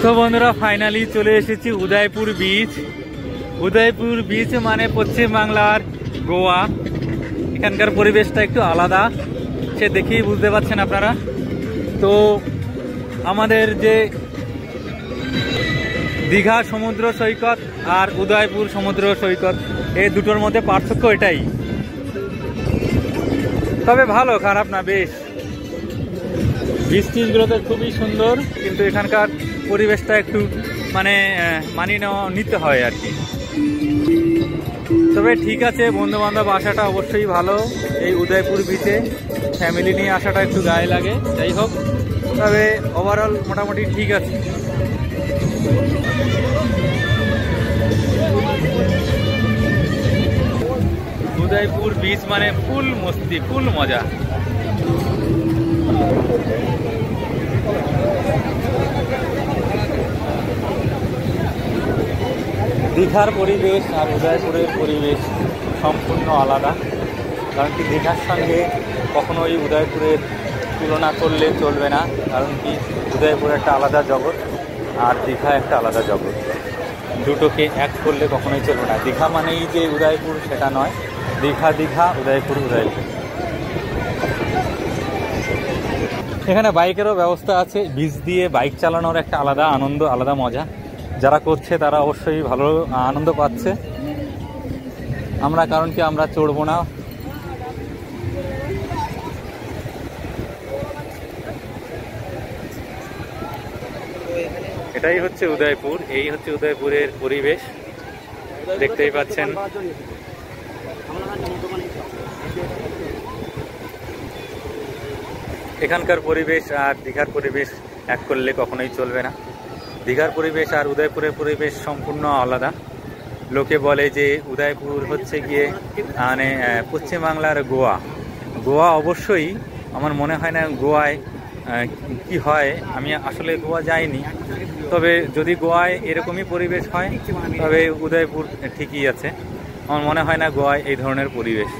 তো বন্ধুরা ফাইনালি চলে এসেছি উদয়পুর বিচ। উদয়পুর বিচ মানে পশ্চিম বাংলার গোয়া। এখানকার পরিবেশটা একটু আলাদা, সে দেখেই বুঝতে পারছেন আপনারা। তো আমাদের যে দীঘা সমুদ্র সৈকত আর উদয়পুর সমুদ্র সৈকত, এই দুটোর মধ্যে পার্থক্য এটাই। তবে ভালো, খারাপ না, বেশ। বিচ টিচগুলোতে খুবই সুন্দর, কিন্তু এখানকার পরিবেশটা একটু মানিয়ে নিতে হয় আর কি। তবে ঠিক আছে, বন্ধু বান্ধব আসাটা অবশ্যই ভালো। এই উদয়পুর বিচে ফ্যামিলি নিয়ে আসাটা একটু গায়ে লাগে, যাই হোক। তবে ওভারঅল মোটামুটি ঠিক আছে। উদয়পুর বিচ মানে ফুল মস্তি, ফুল মজা। দীঘার পরিবেশ আর উদয়পুরের পরিবেশ সম্পূর্ণ আলাদা। কারণ কি, দীঘার সঙ্গে কখনোই উদয়পুরের তুলনা করলে চলবে না। কারণ কি, উদয়পুর একটা আলাদা জগৎ আর দীঘা একটা আলাদা জগৎ। দুটোকে এক করলে কখনোই চলবে না। দীঘা মানেই যে উদয়পুর সেটা নয়, দীঘা দীঘা, উদয়পুর উদয়পুর। এখানে বাইকেরও ব্যবস্থা আছে। বিচ দিয়ে বাইক চালানোর একটা আলাদা আনন্দ, আলাদা মজা। যারা করছে তারা অবশ্যই ভালো আনন্দ পাচ্ছে। আমরা কারণ কি, আমরা চড়বো না। এটাই হচ্ছে উদয়পুর, এই হচ্ছে উদয়পুরের পরিবেশ, দেখতেই পাচ্ছেন। এখানকার পরিবেশ আর দীঘার পরিবেশ এক করলে কখনোই চলবে না। দীঘার পরিবেশ আর উদয়পুরের পরিবেশ সম্পূর্ণ আলাদা। লোকে বলে যে উদয়পুর হচ্ছে গিয়ে পশ্চিমবাংলার গোয়া। গোয়া অবশ্যই, আমার মনে হয় না গোয়ায় কি হয়। আমি আসলে গোয়া যাইনি, তবে যদি গোয়ায় এরকমই পরিবেশ হয় তবে উদয়পুর ঠিকই আছে। আমার মনে হয় না গোয়ায় এই ধরনের পরিবেশ।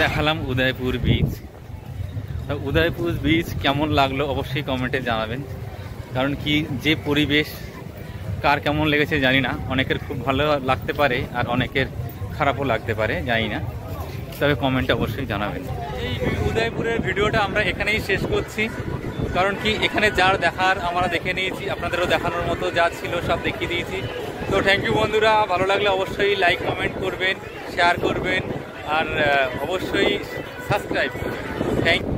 দেখালাম উদয়পুর বিচ। উদয়পুর বিচ কেমন লাগলো অবশ্যই কমেন্টে জানাবেন। কারণ কি, যে পরিবেশ কার কেমন লেগেছে জানি না। অনেকের খুব ভালো লাগতে পারে আর অনেকের খারাপও লাগতে পারে, জানি না। তবে কমেন্টে অবশ্যই জানাবেন। এই উদয়পুরের ভিডিওটা আমরা এখানেই শেষ করছি। কারণ কি, এখানে যার দেখার আমরা দেখে নিয়েছি, আপনাদেরও দেখানোর মতো যা ছিল সব দেখিয়ে দিয়েছি। তো থ্যাংক ইউ বন্ধুরা। ভালো লাগলে অবশ্যই লাইক কমেন্ট করবেন, শেয়ার করবেন আর অবশ্যই সাবস্ক্রাইব করবেন। Thank you.